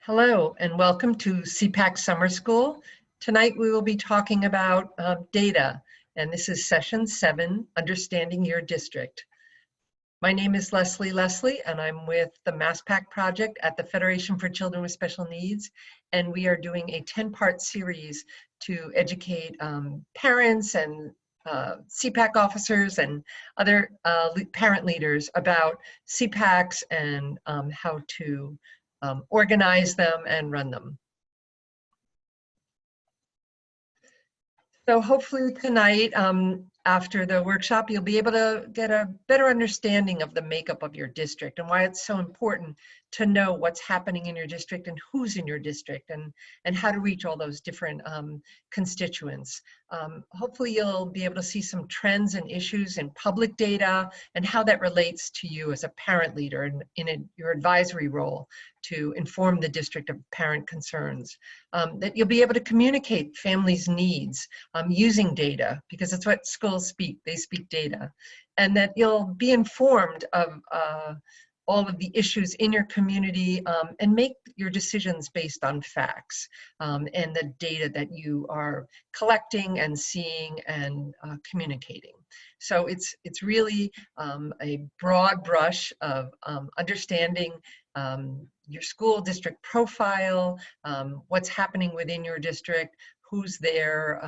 Hello and welcome to CPAC Summer School. Tonight we will be talking about data, and this is session 7, Understanding Your District. My name is Leslie, and I'm with the MassPAC project at the Federation for Children with Special Needs, and we are doing a 10-part series to educate parents and CPAC officers and other parent leaders about CPACs and how to organize them and run them. So hopefully tonight, after the workshop, you'll be able to get a better understanding of the makeup of your district and why it's so important to know what's happening in your district and who's in your district and how to reach all those different constituents. Hopefully you'll be able to see some trends and issues in public data and how that relates to you as a parent leader in your advisory role to inform the district of parent concerns. That you'll be able to communicate families' needs using data, because that's what schools speak. They speak data. And that you'll be informed of all of the issues in your community and make your decisions based on facts and the data that you are collecting and seeing and communicating. So it's really a broad brush of understanding your school district profile, what's happening within your district, who's there,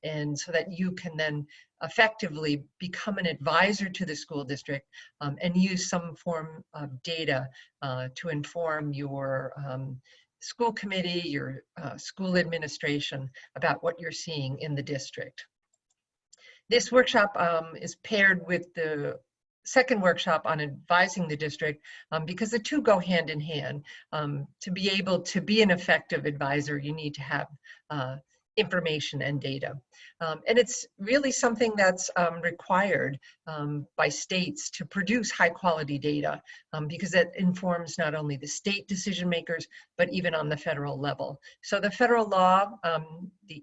and so that you can then effectively become an advisor to the school district and use some form of data to inform your school committee, your school administration about what you're seeing in the district. This workshop is paired with the second workshop on advising the district because the two go hand in hand. To be able to be an effective advisor, you need to have information and data. And it's really something that's required by states to produce high quality data because it informs not only the state decision makers, but even on the federal level. So the federal law, the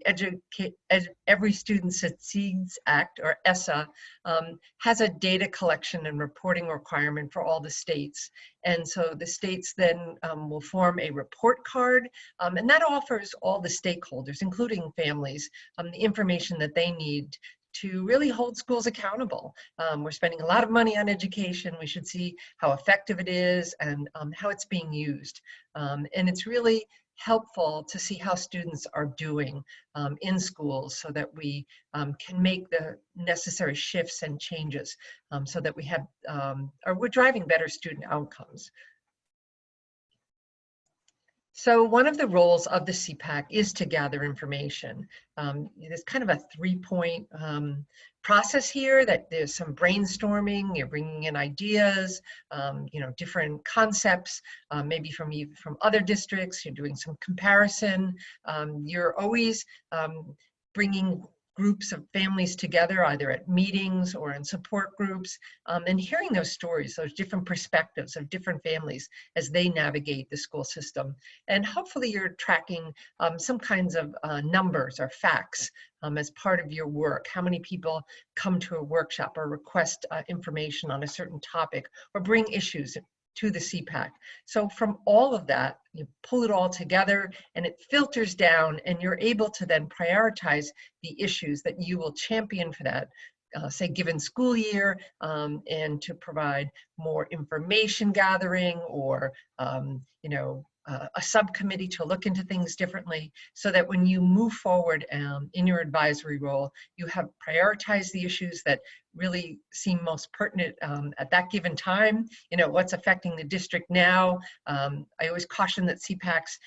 Every Student Succeeds Act, or ESSA, has a data collection and reporting requirement for all the states. And so the states then will form a report card, and that offers all the stakeholders, including families, the information that they need to really hold schools accountable. We're spending a lot of money on education. We should see how effective it is and how it's being used. And it's really helpful to see how students are doing in schools so that we can make the necessary shifts and changes so that we have, or we're driving better student outcomes. So one of the roles of the CPAC is to gather information. There's kind of a 3-point process here, that there's some brainstorming, you're bringing in ideas, different concepts, maybe from other districts, you're doing some comparison. You're always bringing groups of families together, either at meetings or in support groups, and hearing those stories, those different perspectives of different families as they navigate the school system. And hopefully you're tracking some kinds of numbers or facts as part of your work. How many people come to a workshop or request information on a certain topic or bring issues to the CPAC. So from all of that, you pull it all together and it filters down, and you're able to then prioritize the issues that you will champion for that, say, given school year, and to provide more information gathering or, a subcommittee to look into things differently, so that when you move forward in your advisory role, you have prioritized the issues that really seem most pertinent at that given time. What's affecting the district now. I always caution that CPACs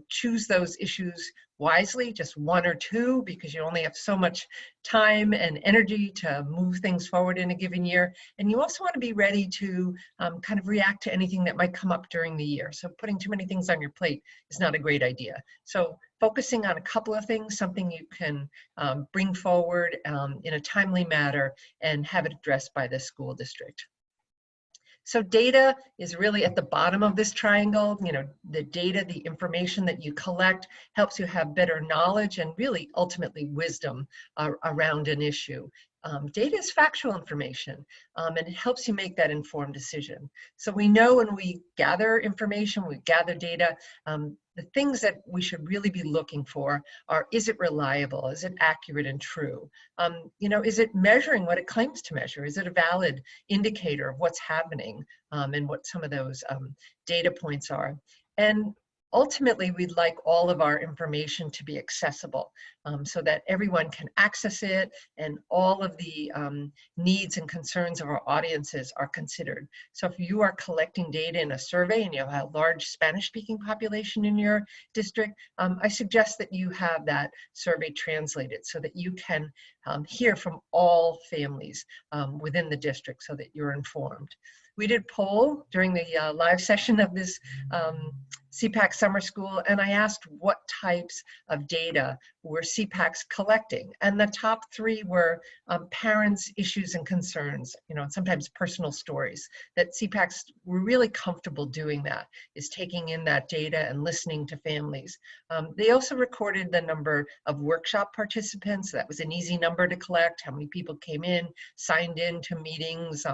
choose those issues wisely, just 1 or 2, because you only have so much time and energy to move things forward in a given year. And you also want to be ready to kind of react to anything that might come up during the year. So putting too many things on your plate is not a great idea. So focusing on a couple of things, something you can bring forward in a timely manner and have it addressed by the school district. So data is really at the bottom of this triangle. The data, the information that you collect helps you have better knowledge and really ultimately wisdom around an issue. Data is factual information, and it helps you make that informed decision. So we know when we gather information, we gather data, the things that we should really be looking for are, is it reliable? Is it accurate and true? Is it measuring what it claims to measure? Is it a valid indicator of what's happening and what some of those data points are? And ultimately, we'd like all of our information to be accessible so that everyone can access it and all of the needs and concerns of our audiences are considered. So if you are collecting data in a survey and you have a large Spanish-speaking population in your district, I suggest that you have that survey translated so that you can hear from all families within the district so that you're informed. We did poll during the live session of this CPAC summer school, and I asked what types of data were CPACs collecting, and the top three were parents' issues and concerns, and sometimes personal stories, that CPACs were really comfortable doing that, is taking in that data and listening to families. They also recorded the number of workshop participants. That was an easy number to collect, how many people came in, signed in to meetings,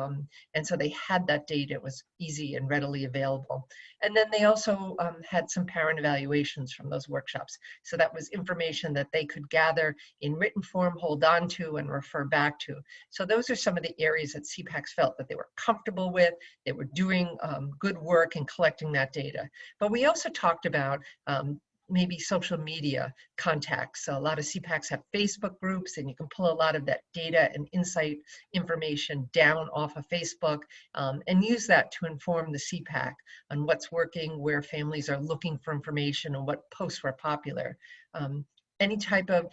and so they had that data. It was easy and readily available. And then they also had some parent evaluations from those workshops. So that was information that they could gather in written form, hold on to, and refer back to. So those are some of the areas that CPACs felt that they were comfortable with. They were doing good work in collecting that data. But we also talked about maybe social media contacts. So a lot of CPACs have Facebook groups, and you can pull a lot of that data and insight information down off of Facebook and use that to inform the CPAC on what's working, where families are looking for information, and what posts were popular. Any type of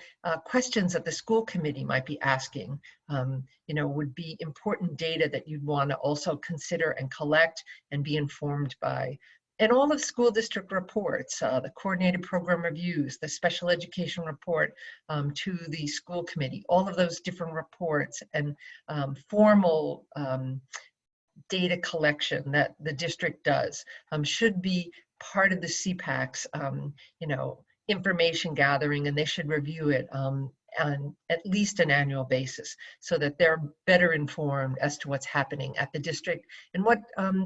questions that the school committee might be asking, would be important data that you'd want to also consider and collect and be informed by. And all of school district reports, the coordinated program reviews, the special education report to the school committee, all of those different reports and formal data collection that the district does should be part of the CPAC's, information gathering, and they should review it on at least an annual basis so that they're better informed as to what's happening at the district and what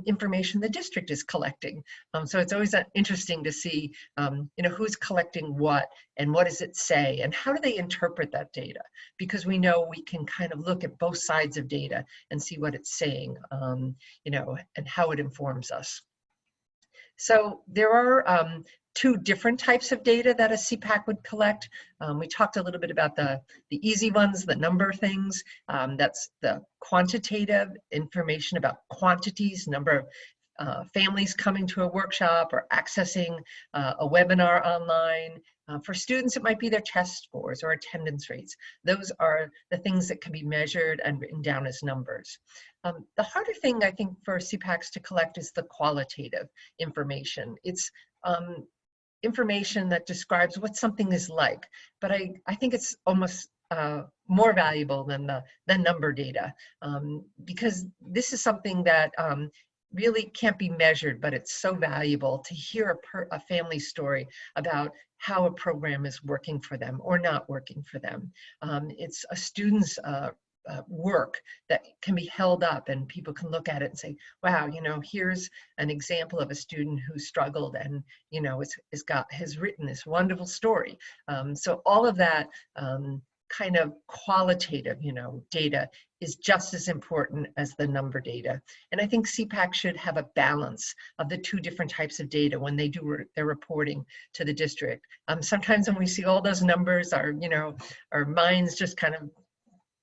information the district is collecting. So it's always interesting to see, who's collecting what and what does it say and how do they interpret that data? Because we know we can kind of look at both sides of data and see what it's saying, and how it informs us. So there are two different types of data that a CPAC would collect. We talked a little bit about the easy ones, the number things. That's the quantitative information about quantities, number of families coming to a workshop or accessing a webinar online. For students, it might be their test scores or attendance rates. Those are the things that can be measured and written down as numbers. The harder thing, I think, for CPACs to collect is the qualitative information. It's information that describes what something is like, but I think it's almost more valuable than the number data because this is something that really can't be measured, but it's so valuable to hear a family story about how a program is working for them or not working for them. It's a student's work that can be held up and people can look at it and say, wow, here's an example of a student who struggled and, has written this wonderful story. So all of that kind of qualitative, data is just as important as the number data. And I think CPAC should have a balance of the two different types of data when they do their reporting to the district. Sometimes when we see all those numbers, our minds just kind of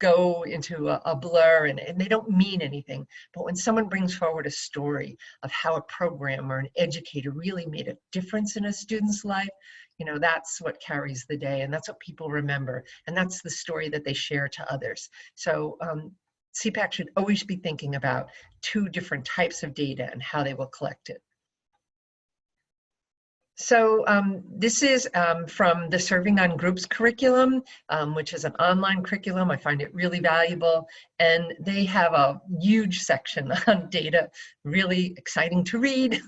go into a blur and they don't mean anything. But when someone brings forward a story of how a program or an educator really made a difference in a student's life, that's what carries the day and that's what people remember. And that's the story that they share to others. So CPAC should always be thinking about two different types of data and how they will collect it. So this is from the Serving on Groups curriculum, which is an online curriculum. I find it really valuable. and they have a huge section on data, really exciting to read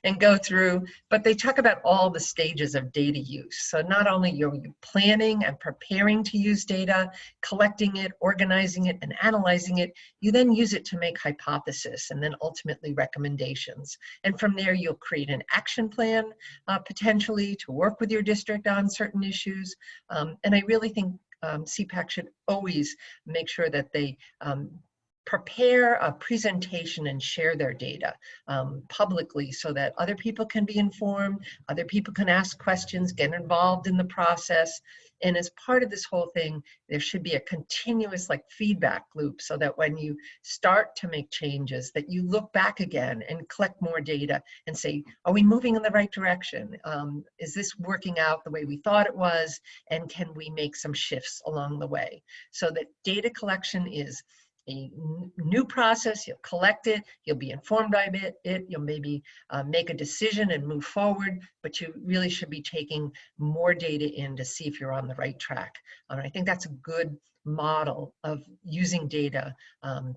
and go through, but they talk about all the stages of data use. So not only you're planning and preparing to use data, collecting it, organizing it, and analyzing it, you then use it to make hypothesis and then ultimately recommendations. And from there, you'll create an action plan, potentially to work with your district on certain issues. And I really think CPAC should always make sure that they prepare a presentation and share their data publicly so that other people can be informed, other people can ask questions, get involved in the process. And as part of this whole thing, there should be a continuous feedback loop so that when you start to make changes, that you look back again and collect more data and say, are we moving in the right direction? Is this working out the way we thought it was? And can we make some shifts along the way? So that data collection is a new process. You'll collect it, you'll be informed by it, you'll maybe make a decision and move forward, but you really should be taking more data in to see if you're on the right track. I think that's a good model of using data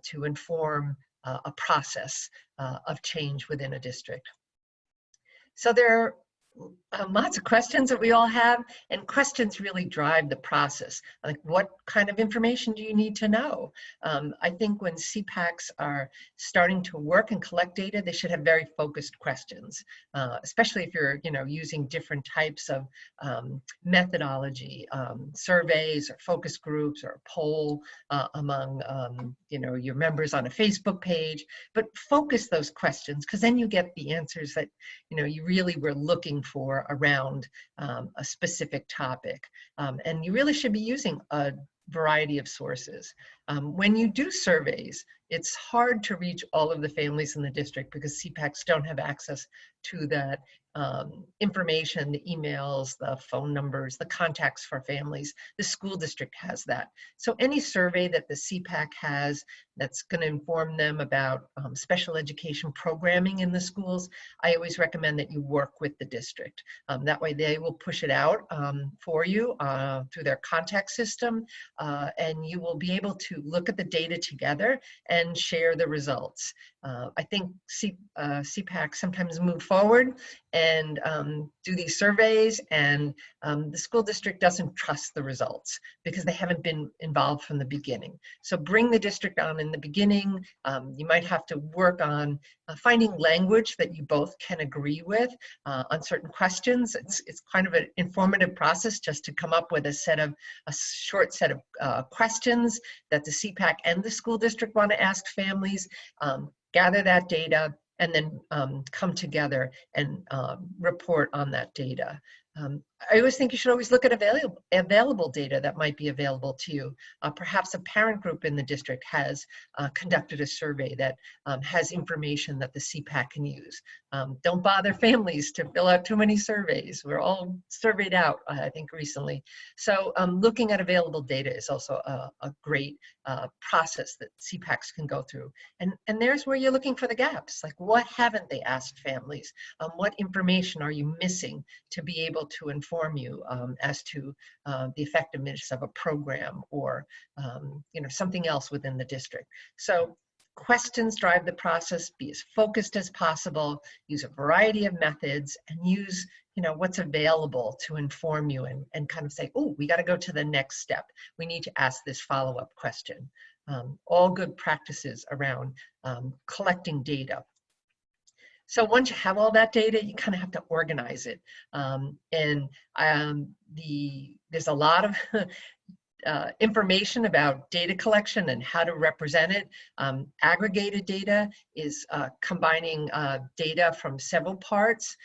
to inform a process of change within a district. So there are lots of questions that we all have, and questions really drive the process. Like, what kind of information do you need to know? I think when CPACs are starting to work and collect data, they should have very focused questions, especially if you're using different types of methodology, surveys or focus groups or a poll among your members on a Facebook page. But focus those questions, because then you get the answers that you really were looking for around a specific topic. And you really should be using a variety of sources. When you do surveys, it's hard to reach all of the families in the district because CPACs don't have access to that information, the emails, the phone numbers, the contacts for families. The school district has that. So any survey that the CPAC has that's going to inform them about special education programming in the schools, I always recommend that you work with the district. That way they will push it out for you through their contact system, and you will be able to look at the data together and share the results. I think CPAC sometimes move forward and do these surveys, and the school district doesn't trust the results because they haven't been involved from the beginning. So bring the district on in the beginning. You might have to work on finding language that you both can agree with on certain questions. It's kind of an informative process just to come up with a short set of questions that the CPAC and the school district want to ask families. Gather that data, and then come together and report on that data. I always think you should always look at available data that might be available to you. Perhaps a parent group in the district has conducted a survey that has information that the CPAC can use. Don't bother families to fill out too many surveys. We're all surveyed out, I think, recently. So looking at available data is also a great process that CPACs can go through. And there's where you're looking for the gaps. Like, what haven't they asked families? What information are you missing to be able to inform you as to the effectiveness of a program or something else within the district. So questions drive the process. Be as focused as possible. Use a variety of methods, and use what's available to inform you, and kind of say, oh, we got to go to the next step. We need to ask this follow-up question. All good practices around collecting data. So once you have all that data, you kind of have to organize it. There's a lot of information about data collection and how to represent it. Aggregated data is combining data from several parts.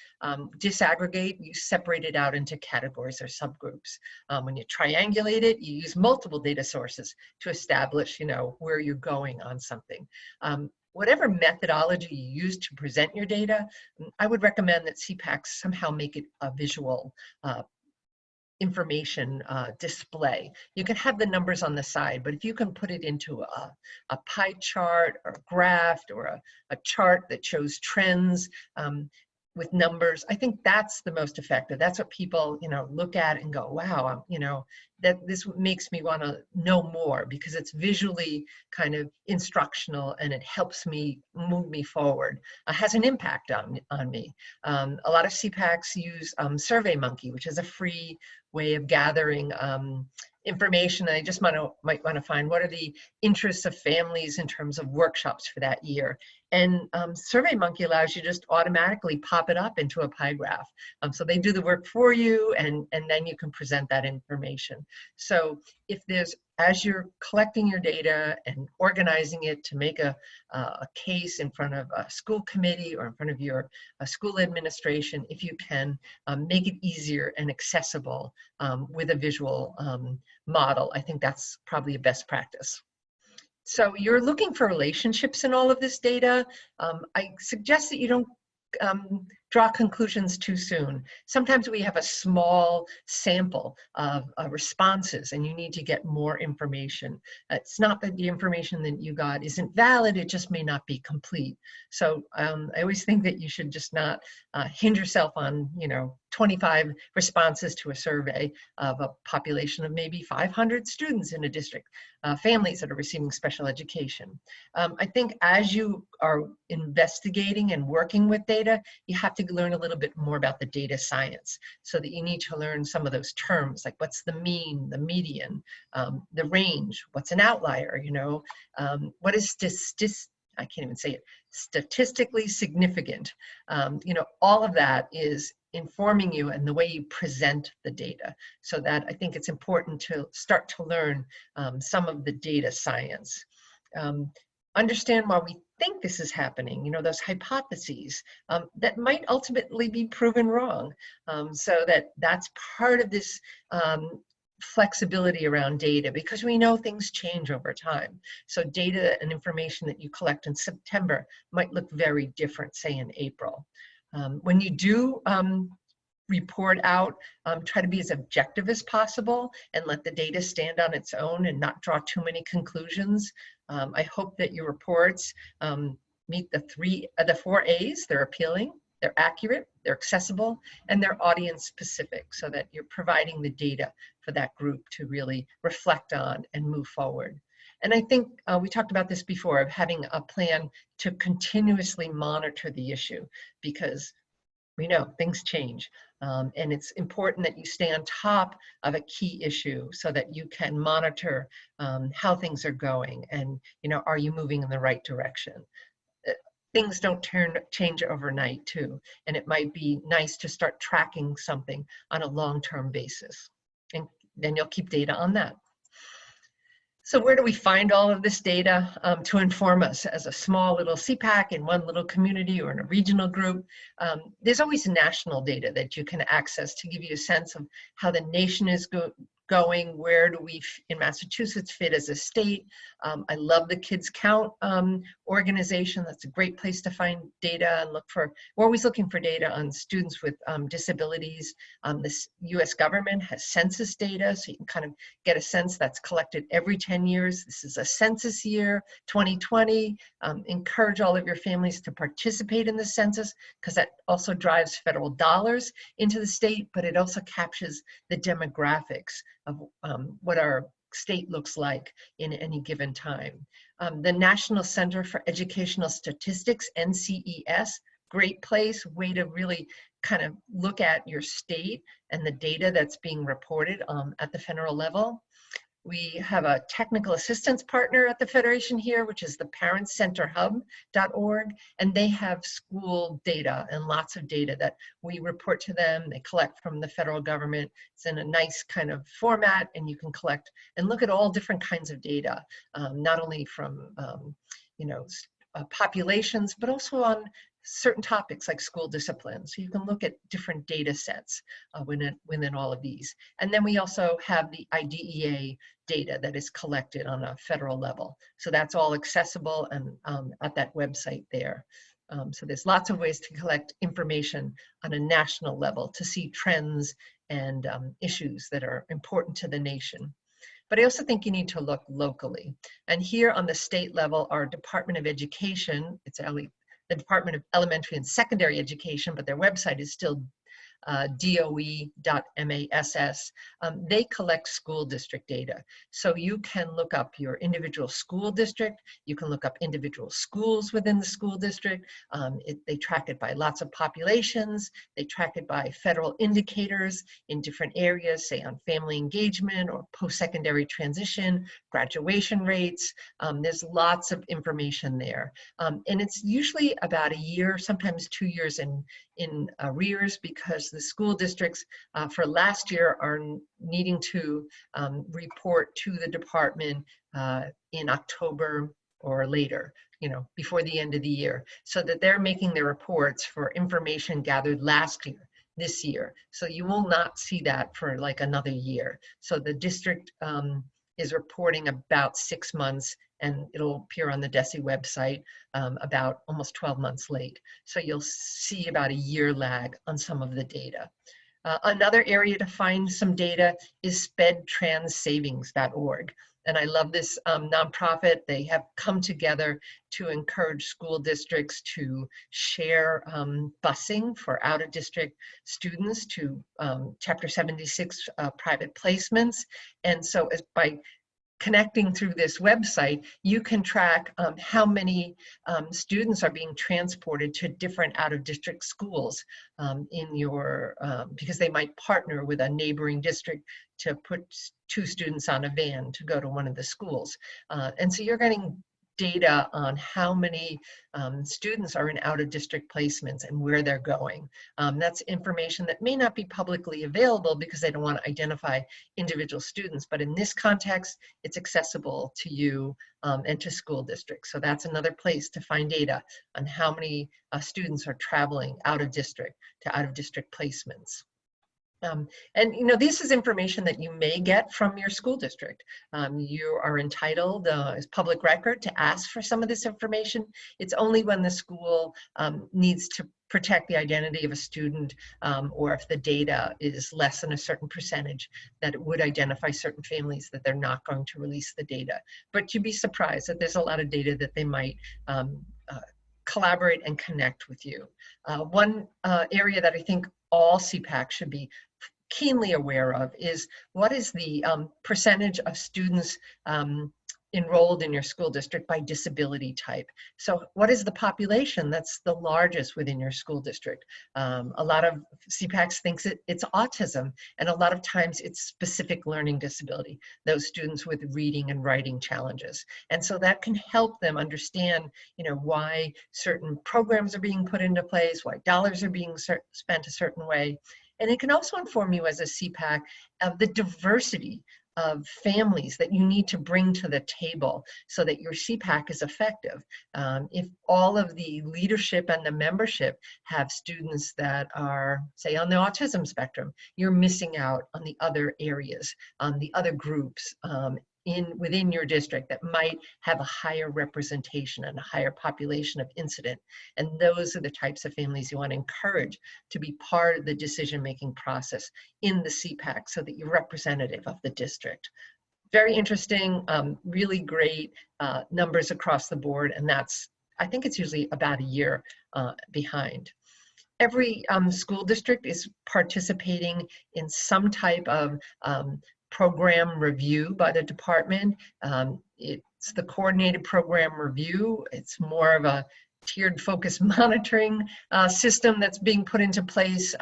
Disaggregate, you separate it out into categories or subgroups. When you triangulate it, you use multiple data sources to establish, where you're going on something. Whatever methodology you use to present your data, I would recommend that CPACs somehow make it a visual information display. You can have the numbers on the side, but if you can put it into a pie chart or a graph or a chart that shows trends, with numbers. I think that's the most effective. That's what people, look at and go, wow, that this makes me want to know more, because it's visually kind of instructional and it helps me move me forward. Has an impact on me. A lot of CPACs use SurveyMonkey, which is a free way of gathering information. I just might want to find what are the interests of families in terms of workshops for that year. And SurveyMonkey allows you to just automatically pop it up into a pie graph. So they do the work for you, and then you can present that information. So if as you're collecting your data and organizing it to make a case in front of a school committee or in front of your school administration, if you can make it easier and accessible with a visual model, I think that's probably a best practice. So you're looking for relationships in all of this data. I suggest that you don't draw conclusions too soon. Sometimes we have a small sample of responses and you need to get more information. It's not that the information that you got isn't valid, it just may not be complete. So I always think that you should just not hinge yourself on 25 responses to a survey of a population of maybe 500 students in a district, families that are receiving special education. I think as you are investigating and working with data, you have to learn a little bit more about the data science, so that you need to learn some of those terms, like what's the mean, the median, the range, what's an outlier, what is I can't even say it, statistically significant. All of that is informing you and the way you present the data. So that I think it's important to start to learn some of the data science. Understand why we think this is happening, those hypotheses that might ultimately be proven wrong. So that's part of this flexibility around data, because we know things change over time. So data and information that you collect in September might look very different, say in April. When you do report out, try to be as objective as possible and let the data stand on its own and not draw too many conclusions. I hope that your reports meet the 4 A's. They're appealing, they're accurate, they're accessible, and they're audience specific, so that you're providing the data for that group to really reflect on and move forward. And I think we talked about this before, of having a plan to continuously monitor the issue, because we know things change. And it's important that you stay on top of a key issue so that you can monitor how things are going, and are you moving in the right direction. Things don't change overnight too, and it might be nice to start tracking something on a long-term basis, and then you'll keep data on that. So where do we find all of this data to inform us as a small little CPAC in one little community or in a regional group? There's always national data that you can access to give you a sense of how the nation is going. Where do we in Massachusetts fit as a state? I love the Kids Count organization. That's a great place to find data and we're always looking for data on students with disabilities. This US government has census data, so you can kind of get a sense that's collected every 10 years. This is a census year, 2020. Encourage all of your families to participate in the census, because that also drives federal dollars into the state, but it also captures the demographics of what our state looks like in any given time. The National Center for Educational Statistics, NCES, great place, way to really kind of look at your state and the data that's being reported at the federal level. We have a technical assistance partner at the Federation here, which is the ParentsCenterHub.org, and they have school data and lots of data that we report to them. They collect from the federal government. It's in a nice kind of format, and you can collect and look at all different kinds of data, not only from populations, but also on certain topics like school discipline. So you can look at different data sets within all of these. And then we also have the IDEA data that is collected on a federal level. So that's all accessible and at that website there. So there's lots of ways to collect information on a national level to see trends and issues that are important to the nation. But I also think you need to look locally. And here on the state level, our Department of Education, it's the Department of Elementary and Secondary Education, but their website is still DOE.MASS. They collect school district data. So you can look up your individual school district, you can look up individual schools within the school district. They track it by lots of populations, they track it by federal indicators in different areas, say on family engagement or post-secondary transition, graduation rates. There's lots of information there. And it's usually about a year, sometimes 2 years in arrears, because the school districts for last year are needing to report to the department in October or later, before the end of the year, so that they're making their reports for information gathered last year, this year. So you will not see that for like another year. So the district is reporting about 6 months, and it'll appear on the DESE website about almost 12 months late. So you'll see about a year lag on some of the data. Another area to find some data is spedtranssavings.org. And I love this nonprofit. They have come together to encourage school districts to share busing for out-of-district students to Chapter 76 private placements. And so by connecting through this website, you can track how many students are being transported to different out-of-district schools in your, because they might partner with a neighboring district to put 2 students on a van to go to one of the schools. And so you're getting data on how many students are in out-of-district placements and where they're going. That's information that may not be publicly available because they don't want to identify individual students, but in this context, it's accessible to you and to school districts. So that's another place to find data on how many students are traveling out-of-district to out-of-district placements. And this is information that you may get from your school district. You are entitled as public record to ask for some of this information. It's only when the school needs to protect the identity of a student, or if the data is less than a certain percentage, that it would identify certain families that they're not going to release the data. But you'd be surprised that there's a lot of data that they might collaborate and connect with you. One area that I think all CPACs should be keenly aware of is what is the percentage of students enrolled in your school district by disability type. So what is the population that's the largest within your school district? A lot of CPACs thinks it's autism, and a lot of times it's specific learning disability, those students with reading and writing challenges. And so that can help them understand, why certain programs are being put into place, why dollars are being spent a certain way. And it can also inform you as a CPAC of the diversity of families that you need to bring to the table so that your CPAC is effective. If all of the leadership and the membership have students that are, say, on the autism spectrum, you're missing out on the other areas, on the other groups within your district that might have a higher representation and a higher population of incident. And those are the types of families you want to encourage to be part of the decision-making process in the CPAC so that you're representative of the district. Very interesting, really great numbers across the board, and I think it's usually about a year behind. Every school district is participating in some type of program review by the department. It's the coordinated program review. It's more of a tiered focus monitoring system that's being put into place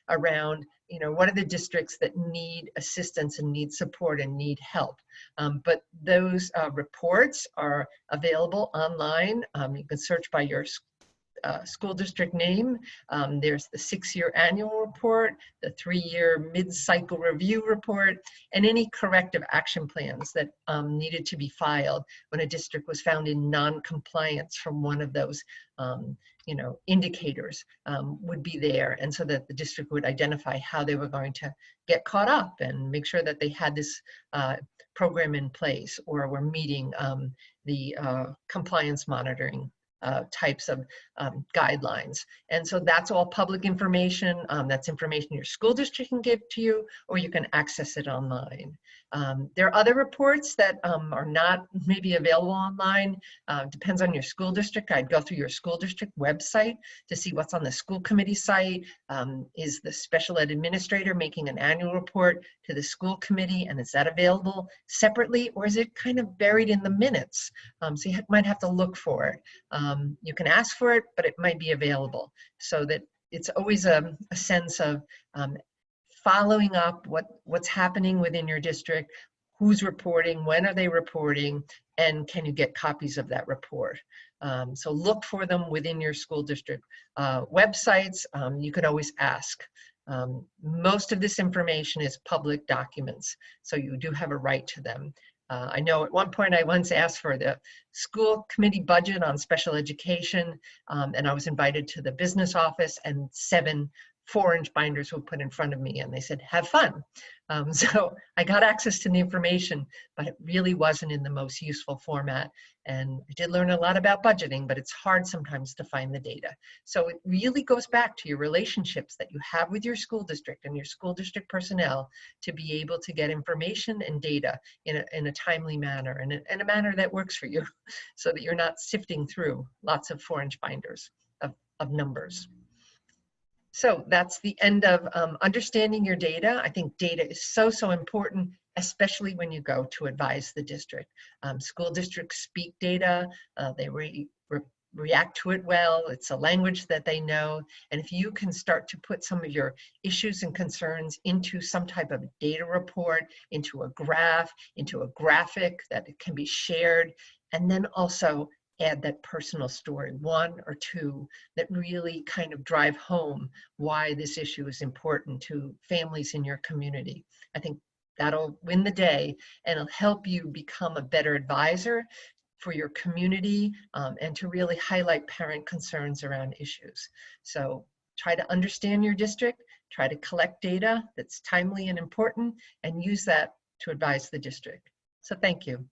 around, what are the districts that need assistance and need support and need help. But those reports are available online. You can search by your school district name. There's the 6-year annual report, the 3-year mid-cycle review report, and any corrective action plans that needed to be filed when a district was found in non-compliance from one of those indicators would be there, and so that the district would identify how they were going to get caught up and make sure that they had this program in place or were meeting the compliance monitoring types of guidelines. And so that's all public information. That's information your school district can give to you, or you can access it online. There are other reports that are not maybe available online. Depends on your school district. I'd go through your school district website to see what's on the school committee site. Is the special ed administrator making an annual report to the school committee, and is that available separately, or is it kind of buried in the minutes? So you might have to look for it. You can ask for it, but it might be available, so that it's always a sense of following up what's happening within your district, who's reporting, when are they reporting, and can you get copies of that report? So look for them within your school district websites. You could always ask. Most of this information is public documents, so you do have a right to them. I know at one point I once asked for the school committee budget on special education, and I was invited to the business office, and 7 4-inch binders were put in front of me, and they said, have fun. So I got access to the information, but it really wasn't in the most useful format. And I did learn a lot about budgeting, but it's hard sometimes to find the data. So it really goes back to your relationships that you have with your school district and your school district personnel to be able to get information and data in a timely manner, and in a manner that works for you, so that you're not sifting through lots of 4-inch binders of numbers. So that's the end of understanding your data. I think data is so important, especially when you go to advise the district. School districts speak data, they react to it well, it's a language that they know, and if you can start to put some of your issues and concerns into some type of data report, into a graph, into a graphic that it can be shared, and then also add that personal story, 1 or 2, that really kind of drive home why this issue is important to families in your community. I think that'll win the day, and it'll help you become a better advisor for your community, and to really highlight parent concerns around issues. So try to understand your district, try to collect data that's timely and important, and use that to advise the district. So thank you.